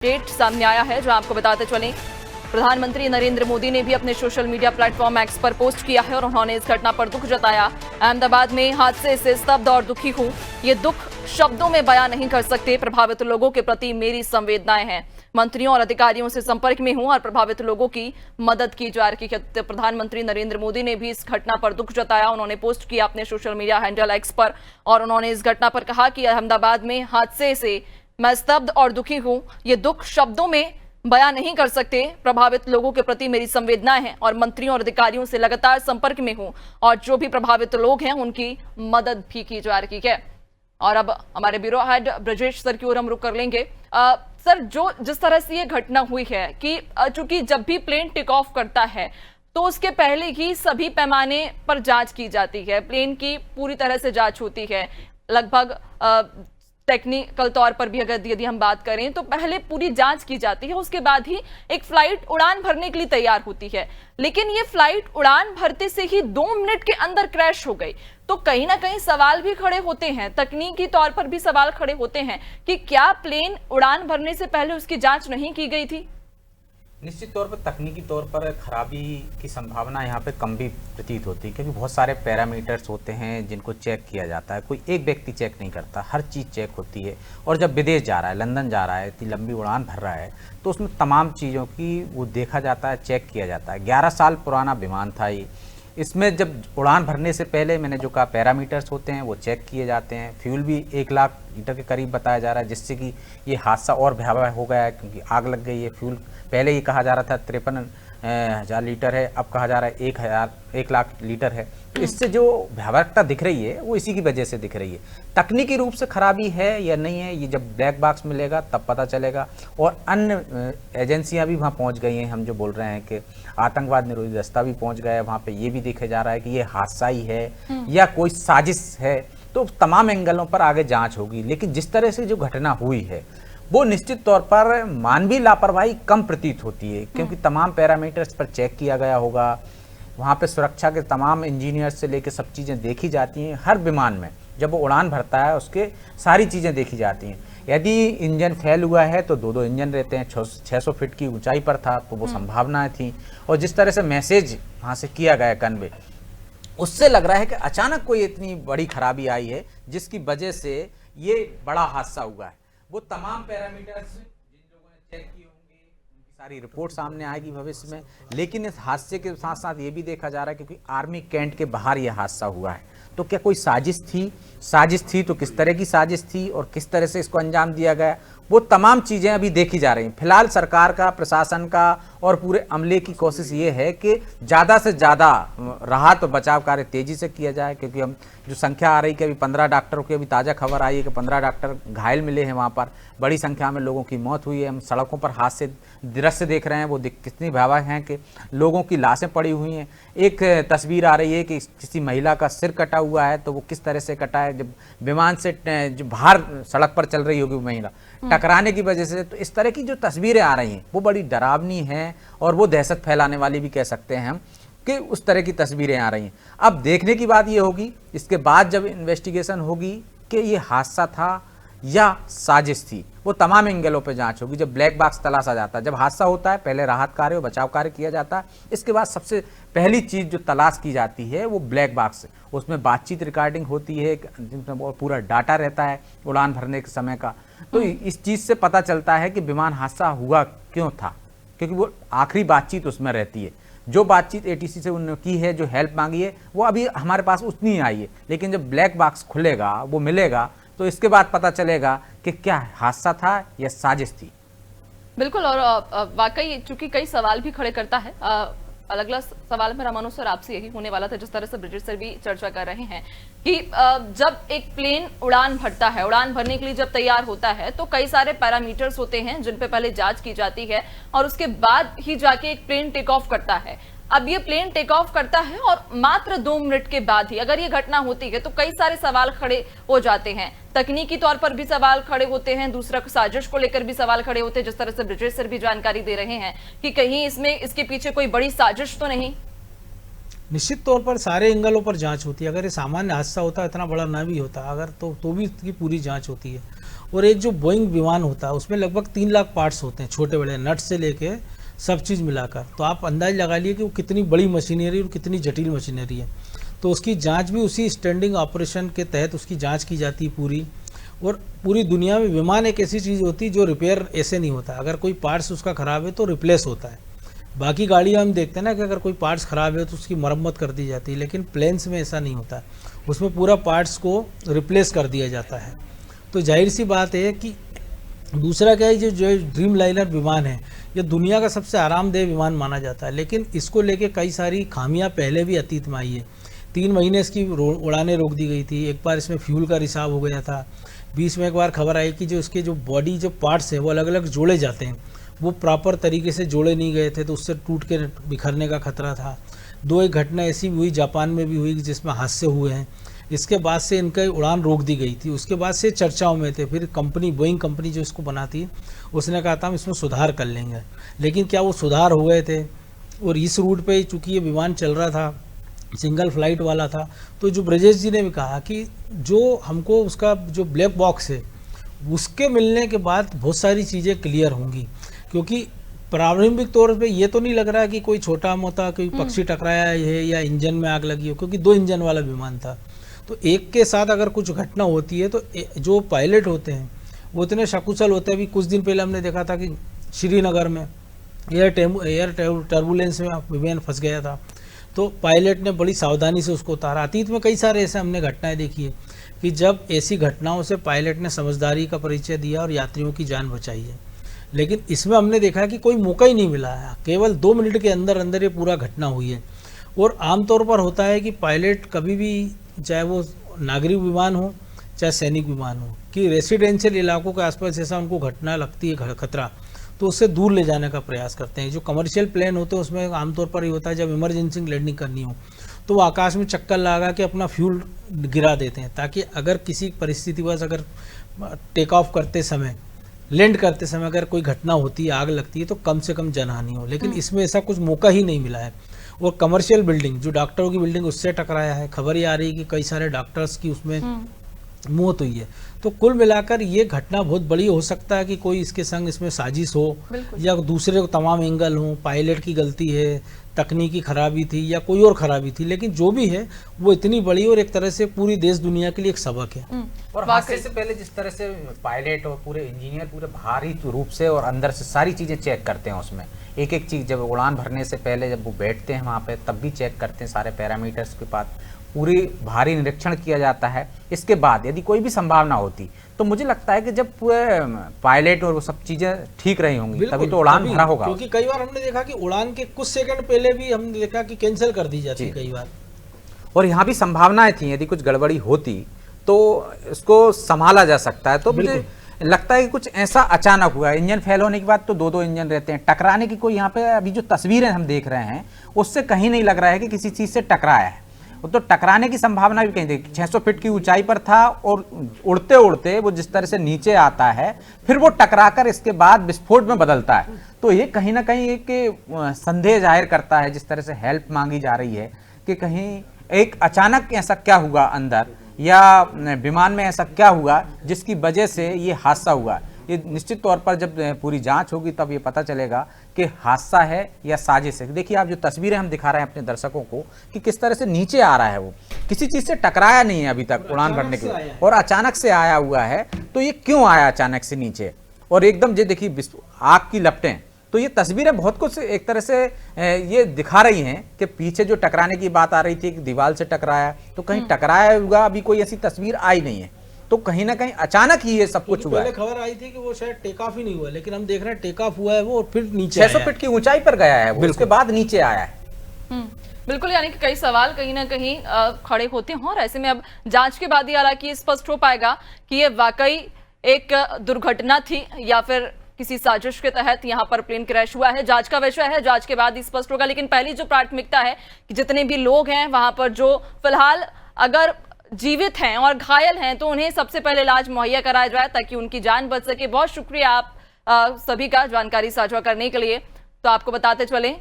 Update सामने आया है जो आपको बताते चलें। प्रधानमंत्री नरेंद्र मोदी ने भी अपने सोशल मीडिया प्लेटफॉर्म एक्स पर पोस्ट किया है और उन्होंने इस घटना पर दुख जताया। अहमदाबाद में हादसे से स्तब्ध और दुखी हूं, ये दुख शब्दों में बयां नहीं कर सकते। प्रभावित लोगों के प्रति मेरी संवेदनाएं हैं। मंत्रियों और अधिकारियों से संपर्क में हूं और प्रभावित लोगों की मदद की जा रही है। प्रधानमंत्री नरेंद्र मोदी ने भी इस घटना पर दुख जताया। उन्होंने पोस्ट किया अपने सोशल मीडिया हैंडल एक्स पर और उन्होंने इस घटना पर कहा कि अहमदाबाद में हादसे से मैं स्तब्ध और दुखी हूं, ये दुख शब्दों में बयां नहीं कर सकते। प्रभावित लोगों के प्रति मेरी संवेदनाएं हैं और मंत्रियों और अधिकारियों से लगातार संपर्क में हूं और जो भी प्रभावित लोग हैं उनकी मदद भी की जा रही है। और अब हमारे ब्यूरो हेड ब्रजेश सर की ओर हम रुक कर लेंगे। सर, जो जिस तरह से ये घटना हुई है कि चूंकि जब भी प्लेन टेक ऑफ करता है तो उसके पहले ही सभी पैमाने पर जांच की जाती है, प्लेन की पूरी तरह से जांच होती है। लगभग टेक्निकल तौर पर भी अगर यदि हम बात करें तो पहले पूरी जांच की जाती है, उसके बाद ही एक फ्लाइट उड़ान भरने के लिए तैयार होती है। लेकिन ये फ्लाइट उड़ान भरते से ही 2 मिनट के अंदर क्रैश हो गई, तो कहीं ना कहीं सवाल भी खड़े होते हैं, तकनीकी तौर पर भी सवाल खड़े होते हैं कि क्या प्लेन उड़ान भरने से पहले उसकी जांच नहीं की गई थी? निश्चित तौर पर तकनीकी तौर पर खराबी की संभावना यहाँ पे कम भी प्रतीत होती है, क्योंकि बहुत सारे पैरामीटर्स होते हैं जिनको चेक किया जाता है। कोई एक व्यक्ति चेक नहीं करता, हर चीज़ चेक होती है। और जब विदेश जा रहा है, लंदन जा रहा है, इतनी लंबी उड़ान भर रहा है, तो उसमें तमाम चीज़ों की वो देखा जाता है, चेक किया जाता है। 11 साल पुराना विमान था ये। इसमें जब उड़ान भरने से पहले मैंने जो कहा पैरामीटर्स होते हैं वो चेक किए जाते हैं। फ्यूल भी 1 लाख लीटर के करीब बताया जा रहा है, जिससे कि ये हादसा और भयावह हो गया है, क्योंकि आग लग गई है। फ्यूल पहले ये कहा जा रहा था 53,000 लीटर है, अब कहा जा रहा है 1 लाख लीटर है। तो इससे जो भयावहता दिख रही है वो इसी की वजह से दिख रही है। तकनीकी रूप से खराबी है या नहीं है, ये जब ब्लैक बॉक्स मिलेगा तब पता चलेगा। और अन्य एजेंसियां भी वहाँ पहुँच गई हैं। हम जो बोल रहे हैं कि आतंकवाद निरोधी दस्ता भी पहुँच गया है, वहाँ पे ये भी देखा जा रहा है कि ये हादसा ही है या कोई साजिश है। तो तमाम एंगलों पर आगे जाँच होगी। लेकिन जिस तरह से जो घटना हुई है वो निश्चित तौर पर मानवीय लापरवाही कम प्रतीत होती है, क्योंकि तमाम पैरामीटर्स पर चेक किया गया होगा। वहाँ पे सुरक्षा के तमाम इंजीनियर्स से लेकर सब चीज़ें देखी जाती हैं। हर विमान में जब वो उड़ान भरता है उसके सारी चीज़ें देखी जाती हैं। यदि इंजन फेल हुआ है तो 2 इंजन रहते हैं। 600 फीट की ऊंचाई पर था तो वो संभावनाएं थी। और जिस तरह से मैसेज वहाँ से किया गया कन्वे, उससे लग रहा है कि अचानक कोई इतनी बड़ी खराबी आई है जिसकी वजह से ये बड़ा हादसा हुआ है। वो तमाम पैरामीटर्स जिन लोगों ने चेक किए होंगे उनकी सारी रिपोर्ट सामने आएगी भविष्य में। लेकिन इस हादसे के साथ साथ ये भी देखा जा रहा है, क्योंकि आर्मी कैंट के बाहर ये हादसा हुआ है, तो क्या कोई साजिश थी तो किस तरह की साजिश थी और किस तरह से इसको अंजाम दिया गया, वो तमाम चीज़ें अभी देखी जा रही हैं। फिलहाल सरकार का, प्रशासन का और पूरे अमले की कोशिश ये है कि ज़्यादा से ज़्यादा राहत और बचाव कार्य तेज़ी से किया जाए, क्योंकि हम जो संख्या आ रही कि अभी 15 डॉक्टरों की अभी ताज़ा खबर आई है कि 15 डॉक्टर घायल मिले हैं। वहाँ पर बड़ी संख्या में लोगों की मौत हुई है। हम सड़कों पर हादसे दृश्य देख रहे हैं, वो कितनी भयावह हैं कि लोगों की लाशें पड़ी हुई हैं। एक तस्वीर आ रही है कि किसी महिला का सिर कटा हुआ है, तो वो किस तरह से कटा है, जब विमान से जो बाहर सड़क पर चल रही होगी वो महिला टकराने की वजह से। तो इस तरह की जो तस्वीरें आ रही हैं वो बड़ी डरावनी हैं और वो दहशत फैलाने वाली भी कह सकते हैं हम, कि उस तरह की तस्वीरें आ रही हैं। अब देखने की बात ये होगी, इसके बाद जब इन्वेस्टिगेशन होगी कि ये हादसा था या साजिश थी, वो तमाम एंगलों पे जांच होगी। जब ब्लैक बॉक्स तलाशा जाता है, जब हादसा होता है पहले राहत कार्य और बचाव कार्य किया जाता है, इसके बाद सबसे पहली चीज़ जो तलाश की जाती है वो ब्लैक बॉक्स है। उसमें बातचीत रिकॉर्डिंग होती है, जिसमें पूरा डाटा रहता है उड़ान भरने के समय का। तो इस चीज़ से पता चलता है कि विमान हादसा हुआ क्यों था, क्योंकि वो आखिरी बातचीत उसमें रहती है। जो बातचीत एटीसी से उन्होंने की है, जो हेल्प मांगी है, वो अभी हमारे पास उतनी ही आई है। लेकिन जब ब्लैक बॉक्स खुलेगा, वो मिलेगा, तो इसके बाद पता चलेगा कि क्या हादसा था या साजिश थी। बिल्कुल। और वाकई चूंकि कई सवाल भी खड़े करता है, अलग अलग सवाल मेरा मनो सर आपसे यही होने वाला था, जिस तरह से ब्रिजेश सर भी चर्चा कर रहे हैं कि जब एक प्लेन उड़ान भरता है, उड़ान भरने के लिए जब तैयार होता है तो कई सारे पैरामीटर्स होते हैं जिन पे पहले जांच की जाती है और उसके बाद ही जाके एक प्लेन टेक ऑफ करता है। अब ये प्लेन टेक ऑफ करता है और मात्र 2 मिनट के बाद ही अगर ये घटना होती है तो कई सारे सवाल खड़े हो जाते हैं। तकनीकी तौर पर भी सवाल खड़े होते हैं, दूसरा साजिश को लेकर भी सवाल खड़े होते हैं, जिस तरह से ब्रिजेश सर भी जानकारी दे रहे हैं कि कहीं इसके पीछे कोई बड़ी साजिश तो नहीं। निश्चित तौर पर सारे एंगलों पर जांच होती है। अगर ये सामान्य हादसा होता, इतना बड़ा ना भी होता अगर, तो भी इसकी पूरी जांच होती है। और एक जो बोइंग विमान होता है उसमें लगभग 3 लाख पार्ट्स होते हैं, छोटे बड़े नट से लेके सब चीज़ मिलाकर। तो आप अंदाज लगा लिए कि वो कितनी बड़ी मशीनरी और कितनी जटिल मशीनरी है। तो उसकी जांच भी उसी स्टैंडिंग ऑपरेशन के तहत उसकी जांच की जाती है पूरी। और पूरी दुनिया में विमान एक ऐसी चीज़ होती है जो रिपेयर ऐसे नहीं होता, अगर कोई पार्ट्स उसका ख़राब है तो रिप्लेस होता है। बाकी गाड़ियाँ हम देखते हैं ना कि अगर कोई पार्ट्स ख़राब है तो उसकी मरम्मत कर दी जाती है, लेकिन प्लेन्स में ऐसा नहीं होता, उसमें पूरा पार्ट्स को रिप्लेस कर दिया जाता है। तो जाहिर सी बात है कि दूसरा क्या है, जो ड्रीम लाइनर विमान है ये दुनिया का सबसे आरामदेह विमान माना जाता है, लेकिन इसको लेके कई सारी खामियां पहले भी अतीत में आई है। 3 महीने इसकी उड़ानें रोक दी गई थी, एक बार इसमें फ्यूल का रिसाव हो गया था, बीच में एक बार खबर आई कि जो इसके जो बॉडी जो पार्ट्स हैं वो अलग अलग जोड़े जाते हैं, वो प्रॉपर तरीके से जोड़े नहीं गए थे, तो उससे टूट के बिखरने का खतरा था। 2 घटना ऐसी भी हुई, जापान में भी हुई जिसमें हादसे हुए हैं। इसके बाद से इनका उड़ान रोक दी गई थी, उसके बाद से चर्चाओं में थे। फिर कंपनी बोइंग कंपनी जो इसको बनाती है उसने कहा था हम इसमें सुधार कर लेंगे, लेकिन क्या वो सुधार हो गए थे? और इस रूट पे चूँकि ये विमान चल रहा था, सिंगल फ्लाइट वाला था, तो जो ब्रजेश जी ने भी कहा कि जो हमको उसका जो ब्लैक बॉक्स है उसके मिलने के बाद बहुत सारी चीज़ें क्लियर होंगी, क्योंकि प्रारंभिक तौर पे ये तो नहीं लग रहा कि कोई छोटा मोटा कोई पक्षी टकराया है या इंजन में आग लगी हो, क्योंकि 2 इंजन वाला विमान था। तो एक के साथ अगर कुछ घटना होती है तो जो पायलट होते हैं वो इतने सकुशल होते हैं। अभी कुछ दिन पहले हमने देखा था कि श्रीनगर में एयर टर्बुलेंस में विमान फंस गया था, तो पायलट ने बड़ी सावधानी से उसको उतारा। अतीत में कई सारे ऐसे हमने घटनाएं देखी है कि जब ऐसी घटनाओं से पायलट ने समझदारी का परिचय दिया और यात्रियों की जान बचाई है, लेकिन इसमें हमने देखा कि कोई मौका ही नहीं मिला है। केवल 2 मिनट के अंदर अंदर ये पूरा घटना हुई है। और आमतौर पर होता है कि पायलट कभी भी, चाहे वो नागरिक विमान हो चाहे सैनिक विमान हो, कि रेसिडेंशियल इलाकों के आसपास ऐसा उनको घटना लगती है खतरा, तो उससे दूर ले जाने का प्रयास करते हैं। जो कमर्शियल प्लेन होते हैं उसमें आमतौर पर ये होता है जब इमरजेंसी लैंडिंग करनी हो तो वो आकाश में चक्कर लगा के अपना फ्यूल गिरा देते हैं, ताकि अगर किसी परिस्थिति बस अगर टेक ऑफ करते समय, लैंड करते समय अगर कोई घटना होती है, आग लगती है, तो कम से कम जनहानि हो। लेकिन इसमें ऐसा कुछ मौका ही नहीं मिला है। और कमर्शियल बिल्डिंग, जो डॉक्टरों की बिल्डिंग, उससे टकराया है। खबर ये आ रही है कि कई सारे डॉक्टर्स की उसमें मौत हुई है। तो कुल मिलाकर ये घटना बहुत बड़ी हो सकता है कि कोई इसके संग इसमें साजिश हो या दूसरे तमाम एंगल हो, पायलट की गलती है, तकनीकी खराबी थी या कोई और खराबी थी, लेकिन जो भी है वो इतनी बड़ी और एक तरह से पूरी देश दुनिया के लिए एक सबक है। और हादसे से पहले जिस तरह से पायलट और पूरे इंजीनियर पूरे भारी रूप से और अंदर से सारी चीजें चेक करते हैं, उसमें एक एक चीज, जब उड़ान भरने से पहले जब वो बैठते हैं वहाँ पे तब भी चेक करते हैं, सारे पैरामीटर्स के पास पूरी भारी निरीक्षण किया जाता है। इसके बाद यदि कोई भी संभावना होती तो मुझे लगता है कि जब पूरे पायलट और वो सब चीजें ठीक रही होंगी तभी तो उड़ान भरा होगा। क्योंकि कई बार हमने देखा कि उड़ान के कुछ सेकंड पहले भी हमने देखा कि कैंसिल कर दी जाती है कई बार। और यहाँ भी संभावनाएं थी, यदि कुछ गड़बड़ी होती तो इसको संभाला जा सकता है। तो मुझे लगता है कि कुछ ऐसा अचानक हुआ। इंजन फेल होने के बाद तो 2-2 इंजन रहते हैं, टकराने की कोई यहाँ पे अभी जो तस्वीरें हम देख रहे हैं उससे कहीं नहीं लग रहा है कि किसी चीज से टकराया है। तो टकराने की संभावना भी कहीं देखी, 600 फीट की ऊंचाई पर था और उड़ते उड़ते वो जिस तरह से नीचे आता है फिर वो टकराकर इसके बाद विस्फोट में बदलता है, तो ये कहीं ना कहीं एक संदेह जाहिर करता है। जिस तरह से हेल्प मांगी जा रही है कि कहीं एक अचानक ऐसा क्या हुआ अंदर या विमान में ऐसा क्या हुआ जिसकी वजह से ये हादसा हुआ। ये निश्चित तौर पर जब पूरी जांच होगी तब ये पता चलेगा कि हादसा है या साजिश है। देखिए आप जो तस्वीरें हम दिखा रहे हैं अपने दर्शकों को कि किस तरह से नीचे आ रहा है, वो किसी चीज से टकराया नहीं है अभी तक उड़ान भरने के लिए, और अचानक से आया हुआ है। तो ये क्यों आया अचानक से नीचे और एकदम ये देखिए आग की लपटें। तो ये तस्वीरें बहुत कुछ एक तरह से ये दिखा रही हैं कि पीछे जो टकराने की बात आ रही थी कि दीवार से टकराया, तो कहीं टकराया हुआ अभी कोई ऐसी तस्वीर आई नहीं है। तो कहीं ना कहीं अचानक ही ये सब कुछ हुआ है। पहले खबर आई थी कि वो शायद टेक ऑफ ही नहीं हुआ, लेकिन हम देख रहे हैं टेक ऑफ हुआ है वो और फिर नीचे 600 फीट की ऊंचाई पर गया है वो, उसके बाद नीचे आया है। बिल्कुल, यानी कि कई सवाल कहीं ना कहीं खड़े होते हैं और ऐसे में अब जांच के बाद ही हालांकि स्पष्ट हो पाएगा कि ये वाकई एक दुर्घटना थी या फिर किसी साजिश के तहत यहाँ पर प्लेन क्रैश हुआ है। जांच का विषय है, जांच के बाद ही स्पष्ट होगा। लेकिन पहली जो प्राथमिकता है कि जितने भी लोग हैं वहां पर जो फिलहाल अगर जीवित हैं और घायल हैं तो उन्हें सबसे पहले इलाज मुहैया कराया जाए ताकि उनकी जान बच सके। बहुत शुक्रिया आप सभी का जानकारी साझा करने के लिए। तो आपको बताते चलें